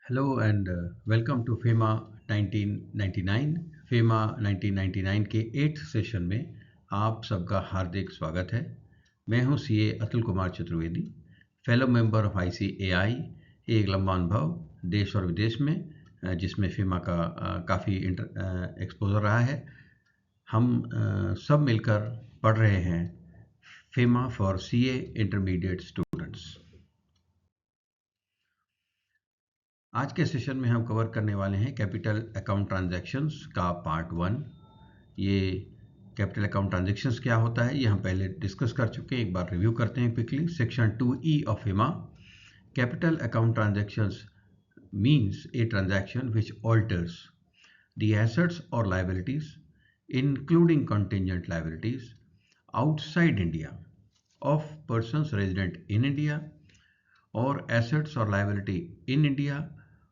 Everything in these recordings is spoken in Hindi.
Hello and welcome to FEMA 1999। FEMA 1999 के 8th सेशन में आप सबका हार्दिक स्वागत है। मैं हूं CA Atul Kumar Chaturvedi, fellow member of ICAI. एक लंबा अनुभव देश और विदेश में, जिसमें फेमा का काफ़ी एक्सपोजर रहा है। हम सब मिलकर पढ़ रहे हैं FEMA for CA intermediate students. आज के सेशन में हम कवर करने वाले हैं कैपिटल अकाउंट ट्रांजैक्शंस का पार्ट 1। ये कैपिटल अकाउंट ट्रांजैक्शंस क्या होता है ये हम पहले डिस्कस कर चुके हैं, एक बार रिव्यू करते हैं quickly. Section 2E of FEMA, capital account transactions means a transaction which alters the assets or liabilities, including contingent liabilities, outside India of persons resident in India, or assets or liability in India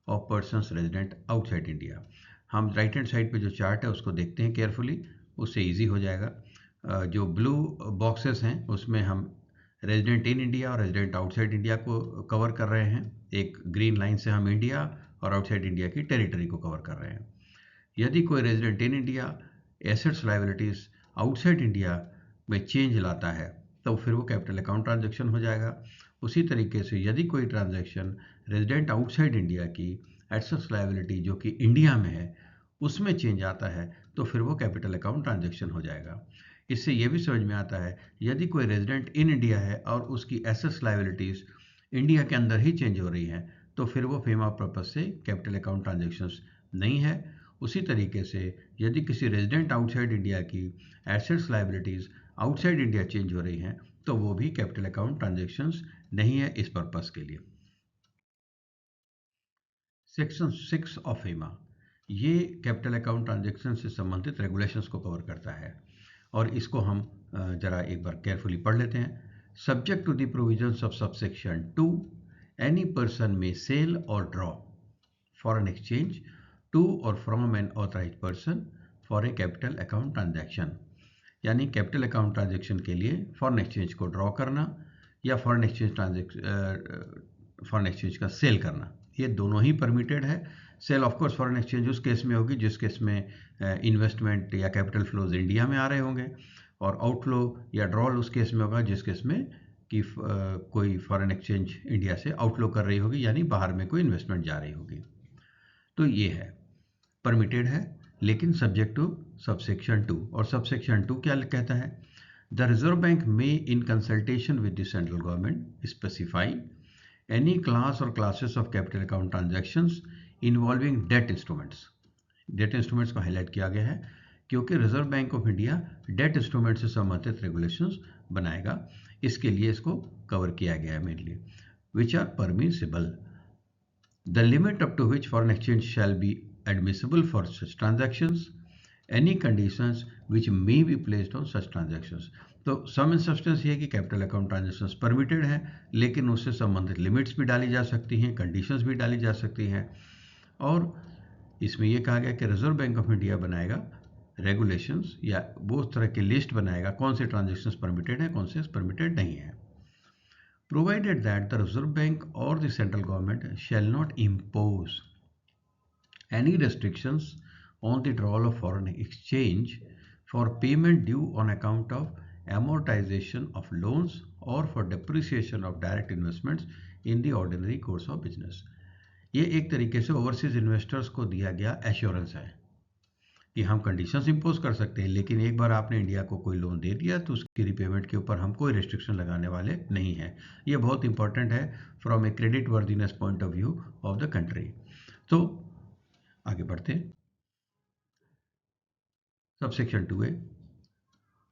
of persons resident outside India। हम राइट हैंड साइड पे जो चार्ट है उसको देखते हैं केयरफुली, उससे इजी हो जाएगा। जो ब्लू बॉक्सेस हैं उसमें हम रेजिडेंट इन इंडिया और रेजिडेंट आउटसाइड इंडिया को कवर कर रहे हैं। एक ग्रीन लाइन से हम इंडिया और आउटसाइड इंडिया की टेरिटरी को कवर कर रहे हैं। यदि कोई resident in India assets liabilities outside India में चेंज लाता है तो फिर वो कैपिटल अकाउंट ट्रांजैक्शन हो जाएगा। उसी तरीके से यदि कोई ट्रांजैक्शन रेजिडेंट आउटसाइड इंडिया की एसेट्स लायबिलिटी जो कि इंडिया में है उसमें चेंज आता है तो फिर वो कैपिटल अकाउंट ट्रांजैक्शन हो जाएगा। इससे ये भी समझ में आता है यदि कोई रेजिडेंट इन इंडिया है और उसकी एसेट्स लायबिलिटीज इंडिया के अंदर ही चेंज हो रही हैं तो फिर वो फेमा पर्पज से कैपिटल अकाउंट ट्रांजैक्शंस नहीं है। उसी तरीके से यदि किसी रेजिडेंट आउटसाइड इंडिया की assets liabilities outside India change हो रही हैं तो वो भी कैपिटल अकाउंट ट्रांजैक्शंस नहीं है इस पर्पस के लिए। सेक्शन 6 ऑफ FEMA ये कैपिटल अकाउंट ट्रांजैक्शन से संबंधित रेगुलेशंस को कवर करता है और इसको हम जरा एक बार केयरफुली पढ़ लेते हैं। Subject to the provisions of subsection 2, any person may sell और ड्रॉ फॉरेन एक्सचेंज टू और from an authorised person for a capital account transaction. यानी कैपिटल अकाउंट ट्रांजैक्शन के लिए फॉरेन एक्सचेंज को ड्रॉ करना या फॉरेन एक्सचेंज का सेल करना, ये दोनों ही परमिटेड है। Sale of course foreign exchange उस केस में होगी जिस केस में इन्वेस्टमेंट या कैपिटल फ्लोज इंडिया में आ रहे होंगे, और आउटफ्लो या ड्रॉल उस केस में होगा जिस केस में कि कोई फॉरेन एक्सचेंज इंडिया से आउटफ्लो कर रही होगी, यानी बाहर में कोई इन्वेस्टमेंट जा रही होगी। तो ये है परमिटेड है, लेकिन सब्जेक्ट टू सबसेक्शन 2। और सबसेक्शन 2 क्या कहता है? द रिजर्व बैंक में in consultation with the central government specify any class or classes of capital account transactions involving debt instruments। Debt instruments को हाईलाइट किया गया है क्योंकि reserve bank of India debt instrument से संबंधित रेगुलेशंस बनाएगा, इसके लिए इसको कवर किया गया है mainly. Which are permissible, the limit up to which foreign exchange shall be admissible for such transactions, any conditions which may be placed on such transactions. तो सम इन सब्सटेंस ये कि कैपिटल अकाउंट ट्रांजैक्शंस परमिटेड है, लेकिन उससे संबंधित लिमिट्स भी डाली जा सकती हैं, कंडीशंस भी डाली जा सकती हैं। और इसमें यह कहा गया कि रिजर्व बैंक ऑफ इंडिया बनाएगा रेगुलेशंस या वो उस तरह की लिस्ट बनाएगा कौन से ट्रांजैक्शंस परमिटेड है कौन से परमिटेड नहीं है। Provided that the reserve bank और the central government shall not impose any restrictions on the drawal of foreign exchange for payment due on account of amortization of loans or for depreciation of direct investments in the ordinary course of business। ये एक तरीके से ओवरसीज इन्वेस्टर्स को दिया गया एश्योरेंस है कि हम कंडीशंस इंपोज कर सकते हैं, लेकिन एक बार आपने इंडिया को कोई लोन दे दिया तो उसकी रिपेमेंट के ऊपर हम कोई रिस्ट्रिक्शन लगाने वाले नहीं हैं। ये बहुत इंपॉर्टेंट है from a credit worthiness point of view of the country. तो आगे बढ़ते हैं। सब सेक्शन 2 है,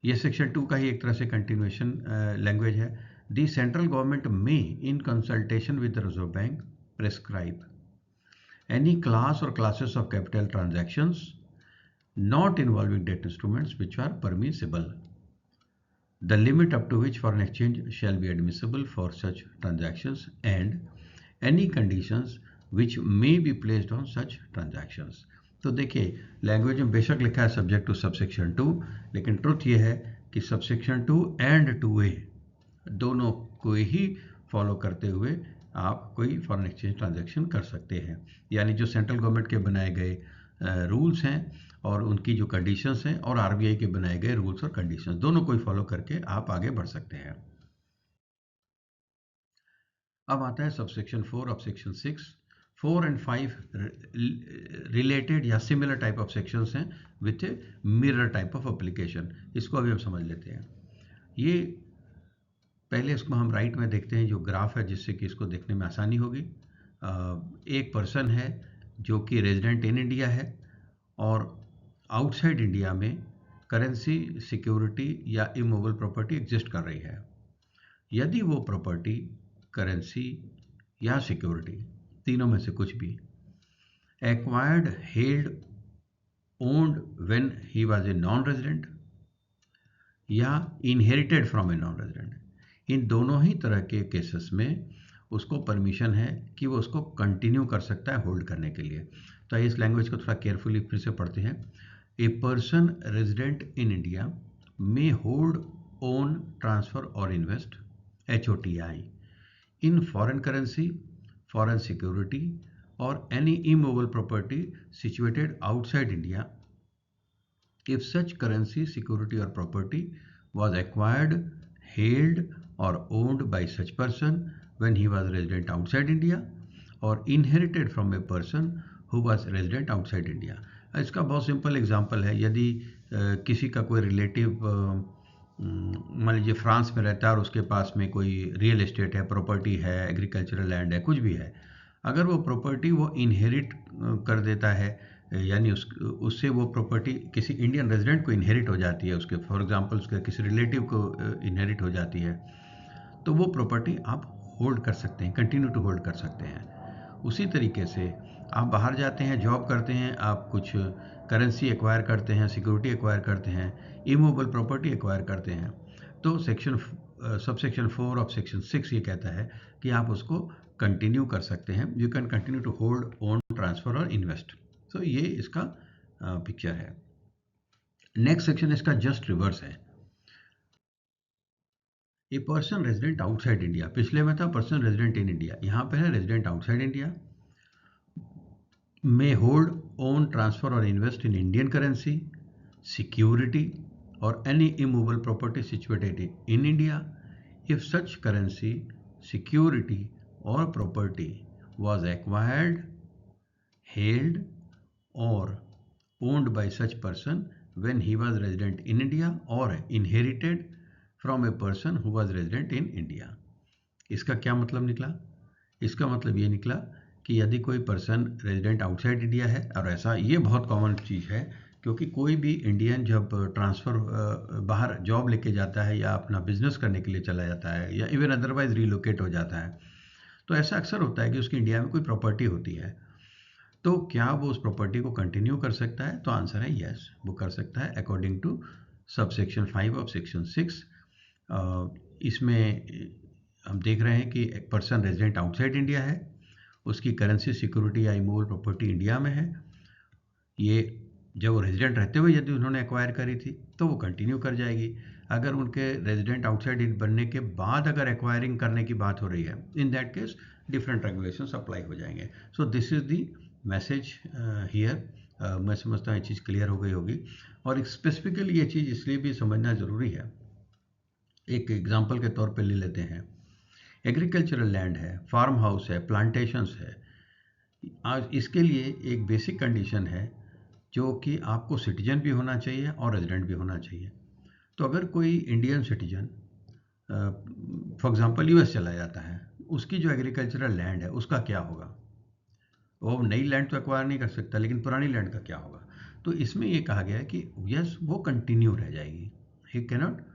ये सेक्शन 2 का ही एक तरह से कंटिन्यूएशन लैंग्वेज है। दी central government may in consultation with the reserve bank prescribe any class or classes of capital transactions not involving debt instruments which are permissible, the limit up to which foreign exchange shall be admissible for such transactions and any conditions which may be placed on such transactions. तो देखिए लैंग्वेज में बेशक लिखा है सब्जेक्ट टू सबसेक्शन 2, लेकिन ट्रुथ ये है कि सबसेक्शन 2 एंड 2A दोनों को ही फॉलो करते हुए आप कोई फॉरेन एक्सचेंज ट्रांजैक्शन कर सकते हैं। यानी जो सेंट्रल गवर्नमेंट के बनाए गए रूल्स हैं और उनकी जो कंडीशंस हैं और आरबीआई के बनाए गए रूल्स और कंडीशंस, दोनों को फॉलो करके आप आगे बढ़ सकते हैं। अब आता है subsection 4 of section 6। 4 and 5 related या सिमिलर टाइप ऑफ सेक्शंस हैं with a mirror type of application. इसको अभी हम समझ लेते हैं। ये पहले इसको हम राइट में देखते हैं जो ग्राफ है, जिससे कि इसको देखने में आसानी होगी। एक पर्सन है जो कि रेजिडेंट इन इंडिया है और आउटसाइड इंडिया में करेंसी, सिक्योरिटी या इमूवेबल प्रॉपर्टी एग्जिस्ट कर रही है। यदि वो प्रॉपर्टी, करेंसी या सिक्योरिटी, तीनों में से कुछ भी, acquired, held, owned when he was a non resident या inherited from a non resident, इन दोनों ही तरह के केसेस में उसको परमिशन है कि वो उसको कंटिन्यू कर सकता है होल्ड करने के लिए। तो इस लैंग्वेज को थोड़ा केयरफुली फिर से पढ़ते हैं। ए person resident in India may hold, own, transfer और invest HOTI in foreign currency, foreign security or any immovable property situated outside India if such currency, security or property was acquired, held or owned by such person when he was resident outside India or inherited from a person who was resident outside India। इसका बहुत सिंपल एग्जांपल है। यदि किसी का कोई रिलेटिव मान लीजिए फ्रांस में रहता है और उसके पास में कोई रियल एस्टेट है, प्रॉपर्टी है, एग्रीकल्चरल लैंड है, कुछ भी है, अगर वो प्रॉपर्टी वो इनहेरिट कर देता है, यानी उससे वो प्रॉपर्टी किसी इंडियन रेजिडेंट को इनहेरिट हो जाती है, उसके फॉर एग्जांपल उसके किसी रिलेटिव को इनहेरिट हो जाती है, तो वो प्रॉपर्टी आप होल्ड कर सकते हैं, कंटिन्यू टू होल्ड कर सकते हैं। उसी तरीके से आप बाहर जाते हैं, जॉब करते हैं, आप कुछ करेंसी एक्वायर करते हैं, सिक्योरिटी एक्वायर करते हैं, इमूवेबल प्रॉपर्टी एक्वायर करते हैं, तो सबसेक्शन 4 ऑफ सेक्शन 6 ये कहता है कि आप उसको कंटिन्यू कर सकते हैं। You can continue to hold, own, transfer और इन्वेस्ट। तो ये इसका पिक्चर है। नेक्स्ट सेक्शन इसका जस्ट रिवर्स है। A person resident outside India, पिछले में था पर्सन रेजिडेंट इन इंडिया, यहाँ पे है resident outside India, may hold, own, transfer or invest in Indian currency, security or any immovable property situated in India if such currency, security or property was acquired, held or owned by such person when he was resident in India or inherited from a person who was resident in India। इसका क्या मतलब निकला? इसका मतलब ये निकला कि यदि कोई पर्सन रेजिडेंट आउटसाइड इंडिया है, और ऐसा ये बहुत कॉमन चीज़ है, क्योंकि कोई भी इंडियन जब ट्रांसफ़र बाहर जॉब लेके जाता है या अपना बिजनेस करने के लिए चला जाता है या इवन अदरवाइज रिलोकेट हो जाता है, तो ऐसा अक्सर होता है कि उसकी इंडिया में कोई प्रॉपर्टी होती है। तो क्या वो उस प्रॉपर्टी को कंटिन्यू कर सकता है? तो आंसर है यस, वो कर सकता है according to subsection 5 of section 6। इसमें हम देख रहे हैं कि एक पर्सन रेजिडेंट आउटसाइड इंडिया है, उसकी करेंसी, सिक्योरिटी या इमूवेबल प्रॉपर्टी इंडिया में है। ये जब वो रेजिडेंट रहते हुए यदि उन्होंने एक्वायर करी थी तो वो कंटिन्यू कर जाएगी। अगर उनके रेजिडेंट आउटसाइड बनने के बाद अगर एक्वायरिंग करने की बात हो रही है, in that case different regulations apply हो जाएंगे। So this is the message here. मैं समझता हूँ ये चीज़ क्लियर हो गई होगी। और स्पेसिफिकली ये चीज़ इसलिए भी समझना ज़रूरी है, एक एग्जाम्पल के तौर पर ले लेते हैं। एग्रीकल्चरल लैंड है, फार्म हाउस है, प्लांटेशंस है, आज इसके लिए एक बेसिक कंडीशन है जो कि आपको सिटीजन भी होना चाहिए और रेजिडेंट भी होना चाहिए। तो अगर कोई Indian citizen for example US चला जाता है, उसकी जो एग्रीकल्चरल लैंड है उसका क्या होगा? वो नई लैंड तो एक्वायर नहीं कर सकता, लेकिन पुरानी लैंड का क्या होगा? तो इसमें ये कहा गया है कि यस, वो कंटिन्यू रह जाएगी। ही cannot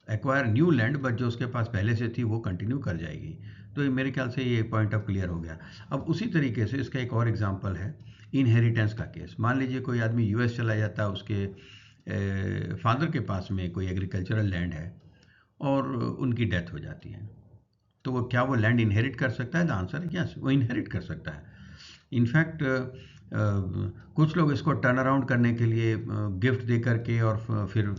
acquire new land, but जो उसके पास पहले से थी वो कंटिन्यू कर जाएगी। तो मेरे ख्याल से ये पॉइंट ऑफ क्लियर हो गया। अब उसी तरीके से इसका एक और एग्जांपल है इनहेरिटेंस का केस। मान लीजिए कोई आदमी यूएस चला जाता है, उसके फादर के पास में कोई एग्रीकल्चरल लैंड है और उनकी डेथ हो जाती है, तो वो क्या वो लैंड इनहेरिट कर सकता है? द आंसर है यस, वो इनहेरिट कर सकता है। इनफैक्ट कुछ लोग इसको टर्न अराउंड करने के लिए गिफ्ट दे करके और फिर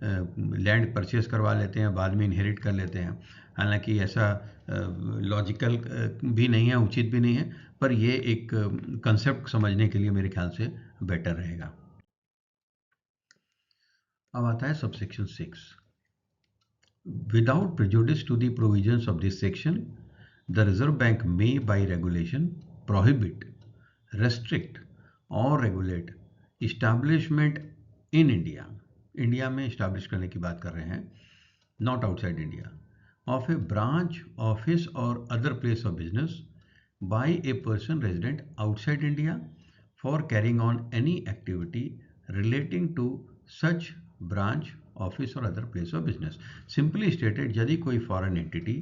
लैंड परचेज करवा लेते हैं, बाद में इनहेरिट कर लेते हैं। हालांकि ऐसा लॉजिकल भी नहीं है, उचित भी नहीं है, पर ये एक कंसेप्ट समझने के लिए मेरे ख्याल से बेटर रहेगा। अब आता है subsection 6। Without prejudice to the provisions of this section, the Reserve Bank may by regulation prohibit, restrict or regulate establishment in India, India में इस्टेब्लिश करने की बात कर रहे हैं, not outside India, of a branch, office or other place of business by a person resident outside India for carrying on any activity relating to such branch, office or other place of business. Simply stated, यदि कोई फॉरेन एंटिटी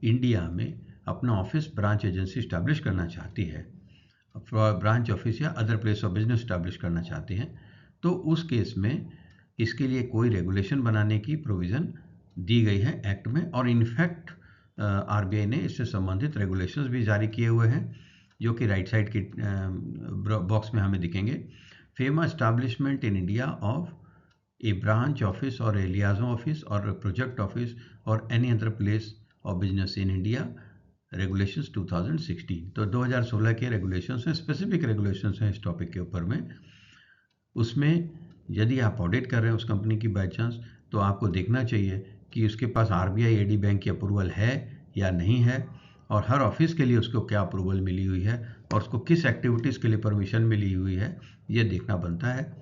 इंडिया में अपना ऑफिस, ब्रांच, एजेंसी स्टैब्लिश करना चाहती है, ब्रांच, ऑफिस या other place of business establish करना चाहते हैं, तो उस केस में इसके लिए कोई रेगुलेशन बनाने की प्रोविज़न दी गई है एक्ट में। और इनफैक्ट आरबीआई ने इससे संबंधित रेगुलेशंस भी जारी किए हुए हैं, जो कि राइट साइड की बॉक्स में हमें दिखेंगे। Famous establishment in India of a branch office or a liaison office or a project office or any other place of business in India, regulations 2016। तो 2016 के रेगुलेशंस हैं, स्पेसिफिक रेगुलेशंस हैं इस टॉपिक के ऊपर में। उसमें यदि आप ऑडिट कर रहे हैं उस कंपनी की बाई चांस, तो आपको देखना चाहिए कि उसके पास आरबीआई एडी बैंक की अप्रूवल है या नहीं है, और हर ऑफिस के लिए उसको क्या अप्रूवल मिली हुई है, और उसको किस एक्टिविटीज़ के लिए परमिशन मिली हुई है, ये देखना बनता है।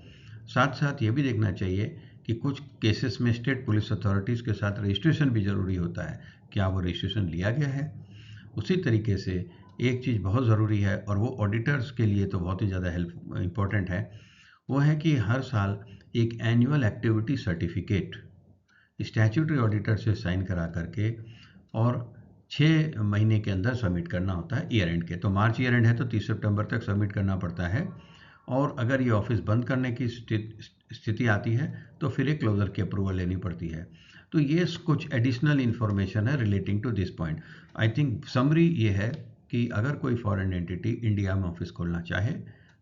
साथ साथ ये भी देखना चाहिए कि कुछ केसेस में स्टेट पुलिस अथॉरिटीज़ के साथ रजिस्ट्रेशन भी ज़रूरी होता है, क्या वो रजिस्ट्रेशन लिया गया है। उसी तरीके से एक चीज़ बहुत ज़रूरी है, और वो ऑडिटर्स के लिए तो बहुत ही ज़्यादा हेल्प इम्पोर्टेंट है, वो है कि हर साल एक annual activity certificate statutory auditor से साइन करा करके और 6 महीने के अंदर सबमिट करना होता है ईयर एंड के। तो मार्च ईयर एंड है तो 30 सितंबर तक सबमिट करना पड़ता है, और अगर ये ऑफिस बंद करने की स्थिति आती है तो फिर एक क्लोजर की अप्रूवल लेनी पड़ती है। तो ये कुछ एडिशनल इन्फॉर्मेशन है relating to this point. I think summary ये है कि अगर कोई फॉरेन एंटिटी इंडिया में ऑफिस खोलना चाहे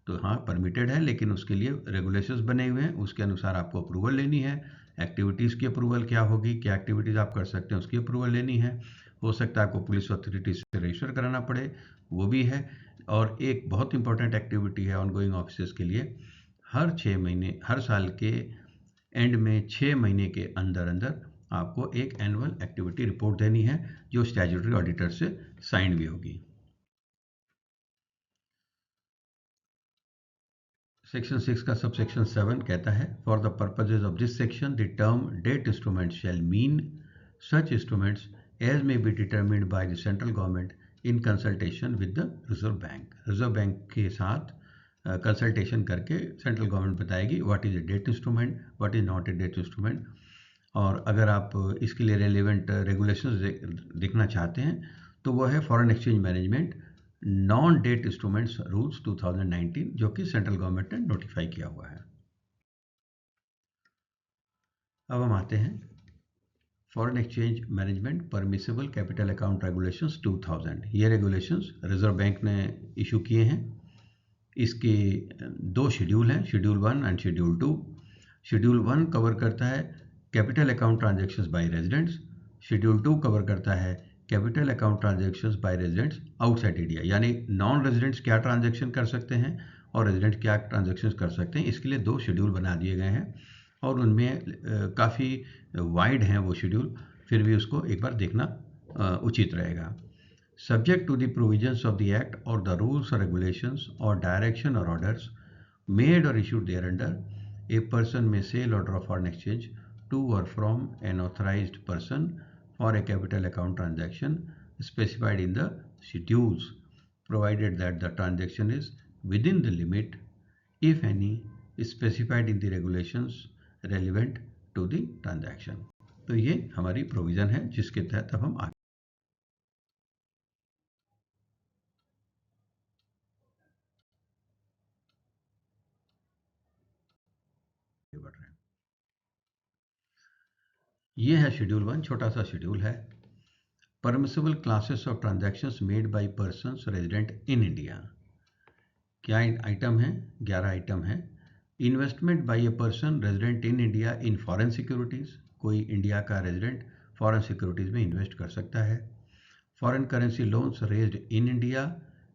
तो हाँ परमिटेड है, लेकिन उसके लिए रेगुलेशंस बने हुए हैं, उसके अनुसार आपको अप्रूवल लेनी है। एक्टिविटीज़ की अप्रूवल क्या होगी, क्या एक्टिविटीज़ आप कर सकते हैं, उसकी अप्रूवल लेनी है। हो सकता है आपको पुलिस अथॉरिटी से रजिस्टर कराना पड़े, वो भी है। और एक बहुत इंपॉर्टेंट एक्टिविटी है ऑनगोइंग ऑफिसर्स के लिए, हर 6 महीने, हर साल के एंड में 6 महीने के अंदर अंदर आपको एक एनुअल एक्टिविटी रिपोर्ट देनी है, जो स्टैट्यूटरी ऑडिटर से साइन भी होगी। सेक्शन 6 का सबसेक्शन 7 कहता है, for the purposes of this section the term debt instrument shall mean such instruments as may be determined by the central government in consultation with the reserve bank. Reserve bank के साथ कंसल्टेशन करके सेंट्रल गवर्नमेंट बताएगी what is a debt instrument, what is not a debt instrument. और अगर आप इसके लिए रेलिवेंट रेगुलेशंस देखना चाहते हैं तो वो है foreign exchange management non debt instruments rules 2019, जो कि सेंट्रल गवर्नमेंट ने नोटिफाई किया हुआ है। अब हम आते हैं foreign exchange management permissible capital account regulations 2000। ये रेगुलेशंस रिजर्व बैंक ने इशू किए हैं। इसके 2 शेड्यूल हैं, schedule 1 and schedule 2। Schedule 1 cover करता है capital account transactions by residents. Schedule 2 cover करता है capital account transactions by residents outside India, यानी नॉन रेजिडेंट्स क्या ट्रांजैक्शन कर सकते हैं और रेजिडेंट क्या ट्रांजैक्शंस कर सकते हैं। इसके लिए 2 शेड्यूल बना दिए गए हैं, और उनमें काफ़ी वाइड हैं वो शेड्यूल, फिर भी उसको एक बार देखना उचित रहेगा। Subject to the provisions of the Act or the rules or regulations or direction or orders made or issued thereunder, a person may sell or draw foreign exchange to or from an authorized person for a capital account transaction specified in the schedules, provided that the transaction is within the limit, if any, specified in the regulations relevant to the transaction। तो ये हमारी प्रोविज़न है जिसके तहत अब हम आगे बढ़ रहे हैं। ये है शेड्यूल 1, छोटा सा शेड्यूल है। Permissible classes of transactions made by persons resident in India. क्या आइटम है? 11 आइटम है। Investment by a person resident in India in foreign securities, कोई इंडिया का रेजिडेंट फॉरेन सिक्योरिटीज़ में इन्वेस्ट कर सकता है। Foreign currency loans raised in India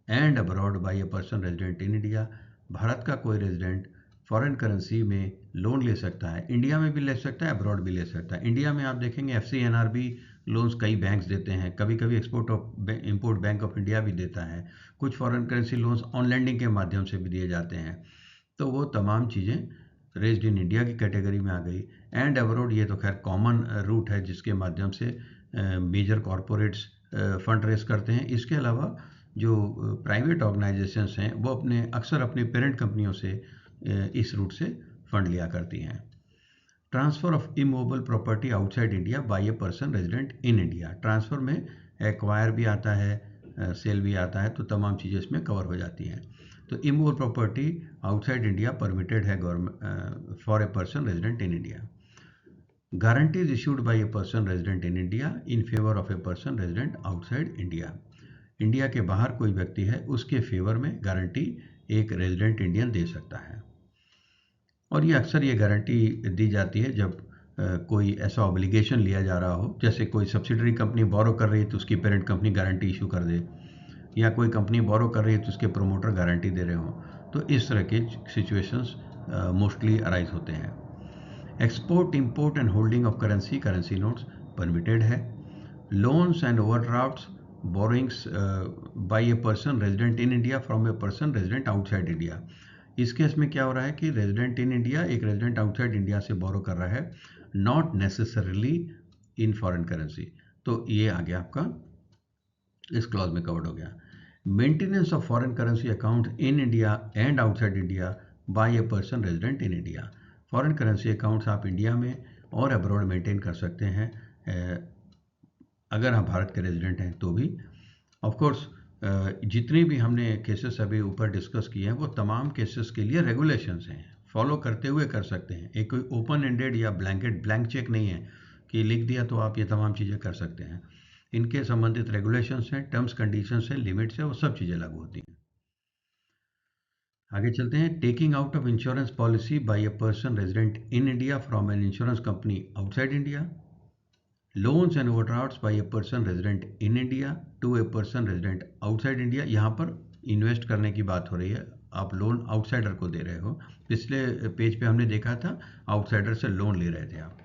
and abroad by a person resident in India, Bharat का कोई रेजिडेंट फॉरेन करेंसी में लोन ले सकता है, इंडिया में भी ले सकता है, अब्रॉड भी ले सकता है। इंडिया में आप देखेंगे FCNRB लोन्स कई बैंक्स देते हैं, कभी कभी इंपोर्ट बैंक ऑफ इंडिया भी देता है, कुछ foreign currency loans on lending के माध्यम से भी दिए जाते हैं। तो वो तमाम चीज़ें रेज्ड इन इंडिया की कैटेगरी में आ गई। एंड अब्रॉड ये तो खैर कॉमन रूट है जिसके माध्यम से मेजर कॉरपोरेट्स फंड रेज करते हैं। इसके अलावा जो प्राइवेट ऑर्गेनाइजेशंस हैं वो अक्सर अपने पेरेंट कंपनियों से इस रूट से फंड लिया करती हैं। Transfer of immovable property outside India by a person resident in India, transfer में एक्वायर भी आता है, सेल भी आता है, तो तमाम चीज़ें इसमें कवर हो जाती हैं। तो immovable property outside India permitted है government for a person resident in India. Guarantees issued by a person resident in India in favour of a person resident outside India, India के बाहर कोई व्यक्ति है उसके फेवर में गारंटी एक रेजिडेंट इंडियन दे सकता है। और ये अक्सर ये गारंटी दी जाती है जब कोई ऐसा ऑब्लिगेशन लिया जा रहा हो, जैसे कोई सब्सिडरी कंपनी बोरो कर रही है तो उसकी पेरेंट कंपनी गारंटी इशू कर दे, या कोई कंपनी बोरो कर रही है तो उसके प्रोमोटर गारंटी दे रहे हो। तो इस तरह के सिचुएशंस मोस्टली अराइज होते हैं। Export, import and holding of currency notes permitted है। Loans and overdrafts, borrowings by a person resident in India from a person resident outside India, इस केस में क्या हो रहा है कि रेजिडेंट इन इंडिया एक रेजिडेंट आउटसाइड इंडिया से बोरो कर रहा है, not necessarily in foreign currency. तो ये आ गया आपका, इस क्लॉज में कवर्ड हो गया। Maintenance of foreign currency account in India and outside India by a person resident in India, foreign currency accounts आप इंडिया में और अब्रॉड मेंटेन कर सकते हैं अगर आप भारत के रेजिडेंट हैं तो भी। ऑफ कोर्स जितने भी हमने केसेस अभी ऊपर डिस्कस किए हैं वो तमाम केसेस के लिए रेगुलेशंस हैं, फॉलो करते हुए कर सकते हैं। एक कोई ओपन एंडेड या ब्लैंक चेक नहीं है कि लिख दिया तो आप ये तमाम चीज़ें कर सकते हैं। इनके संबंधित रेगुलेशंस हैं, टर्म्स कंडीशंस हैं, लिमिट्स हैं, वो सब चीज़ें लागू होती हैं। आगे चलते हैं। Taking out of insurance policy by a person resident in India from an insurance company outside India, loans and overdrafts by a person resident in India to a person resident outside India, यहाँ पर इन्वेस्ट करने की बात हो रही है, आप लोन आउटसाइडर को दे रहे हो। पिछले पेज पे हमने देखा था आउटसाइडर से लोन ले रहे थे आप।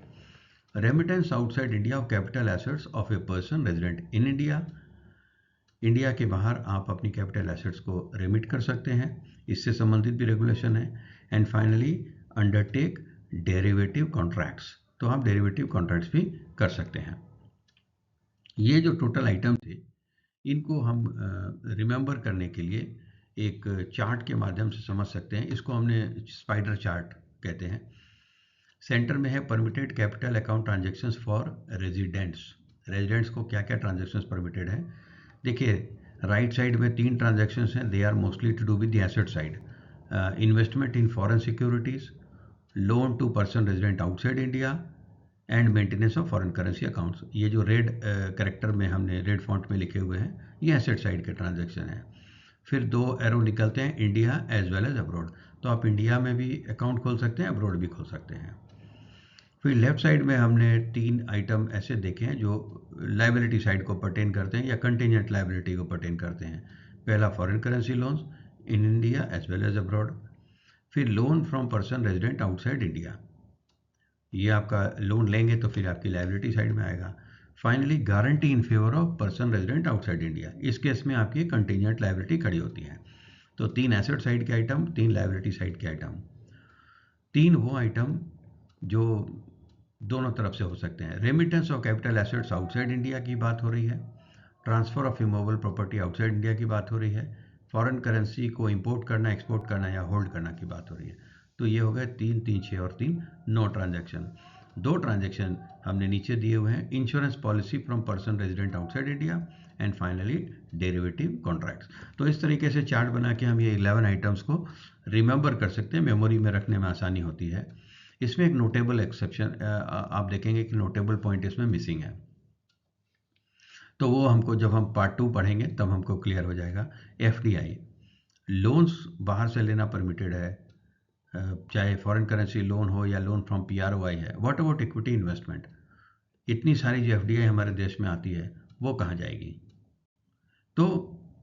Remittance outside India of capital assets of a person resident in India, India के बाहर आप अपनी कैपिटल एसेट्स को रेमिट कर सकते हैं, इससे संबंधित भी रेगुलेशन है। And finally undertake derivative contracts, तो आप डेरिवेटिव कॉन्ट्रैक्ट्स भी कर सकते हैं। ये जो टोटल आइटम थे इनको हम रिमेंबर करने के लिए एक चार्ट के माध्यम से समझ सकते हैं। इसको हमने स्पाइडर चार्ट कहते हैं। सेंटर में है permitted capital account transactions for residents को क्या क्या ट्रांजेक्शन्स परमिटेड है। देखिए राइट साइड में 3 ट्रांजेक्शन्स हैं, they are mostly to do with the asset side. Investment in foreign securities, loan to person resident outside India and maintenance of foreign currency accounts. ये जो रेड करेक्टर में हमने रेड फॉन्ट में लिखे हुए हैं ये एसेट साइड के ट्रांजैक्शन हैं। फिर 2 एरो निकलते हैं India as well as abroad, तो आप इंडिया में भी अकाउंट खोल सकते हैं, अब्रॉड भी खोल सकते हैं। फिर लेफ्ट साइड में हमने 3 आइटम ऐसे देखे हैं जो लाइबिलिटी साइड को पर्टेन करते हैं या कंटिजेंट लाइबिलिटी को पर्टेन करते हैं। पहला foreign currency loans in India as well as abroad, फिर loan from person resident outside India, ये आपका लोन लेंगे तो फिर आपकी लायबिलिटी साइड में आएगा। Finally guarantee in favour of person resident outside India, इस केस में आपकी कंटिजेंट लायबिलिटी खड़ी होती है। तो 3 एसेट साइड के आइटम, 3 लायबिलिटी साइड के आइटम, 3 वो आइटम जो दोनों तरफ से हो सकते हैं। Remittance of capital assets outside India की बात हो रही है, transfer of immovable property outside India की बात हो रही है, फॉरेन करेंसी को इंपोर्ट करना, एक्सपोर्ट करना या होल्ड करना की बात हो रही है। तो ये हो गए 3, 3, 6 और 3 9 ट्रांजैक्शन। 2 ट्रांजैक्शन हमने नीचे दिए हुए हैं, insurance policy from person resident outside India and finally derivative contracts. तो इस तरीके से चार्ट बना के हम ये 11 आइटम्स को रिमेंबर कर सकते हैं, मेमोरी में रखने में आसानी होती है। इसमें एक नोटेबल एक्सेप्शन आप देखेंगे कि नोटेबल पॉइंट इसमें मिसिंग है, तो वो हमको जब हम पार्ट 2 पढ़ेंगे तब हमको क्लियर हो जाएगा। FDI लोन्स बाहर से लेना परमिटेड है, चाहे फॉरेन करेंसी लोन हो या लोन फ्रॉम PROI है, व्हाट अबाउट इक्विटी इन्वेस्टमेंट? इतनी सारी जो FDI हमारे देश में आती है वो कहाँ जाएगी? तो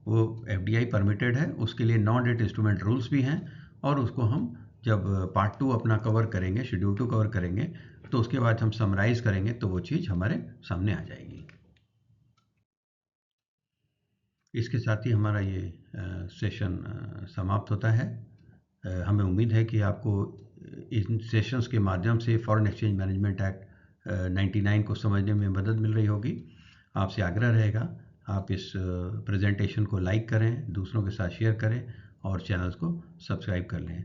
वो FDI परमिटेड है, उसके लिए नॉन डेट इंस्ट्रूमेंट रूल्स भी हैं, और उसको हम जब पार्ट 2 अपना कवर करेंगे, शेड्यूल 2 कवर करेंगे, तो उसके बाद हम समराइज़ करेंगे तो वो चीज़ हमारे सामने आ जाएगी। इसके साथ ही हमारा ये सेशन समाप्त होता है। हमें उम्मीद है कि आपको इन सेशंस के माध्यम से फॉरेन एक्सचेंज मैनेजमेंट एक्ट 99 को समझने में मदद मिल रही होगी। आपसे आग्रह रहेगा आप इस प्रेजेंटेशन को लाइक करें, दूसरों के साथ शेयर करें और चैनल्स को सब्सक्राइब कर लें।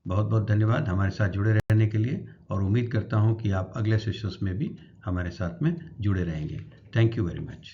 बहुत बहुत धन्यवाद हमारे साथ जुड़े रहने के लिए, और उम्मीद करता हूँ कि आप अगले सेशंस में भी हमारे साथ में जुड़े रहेंगे। Thank you very much.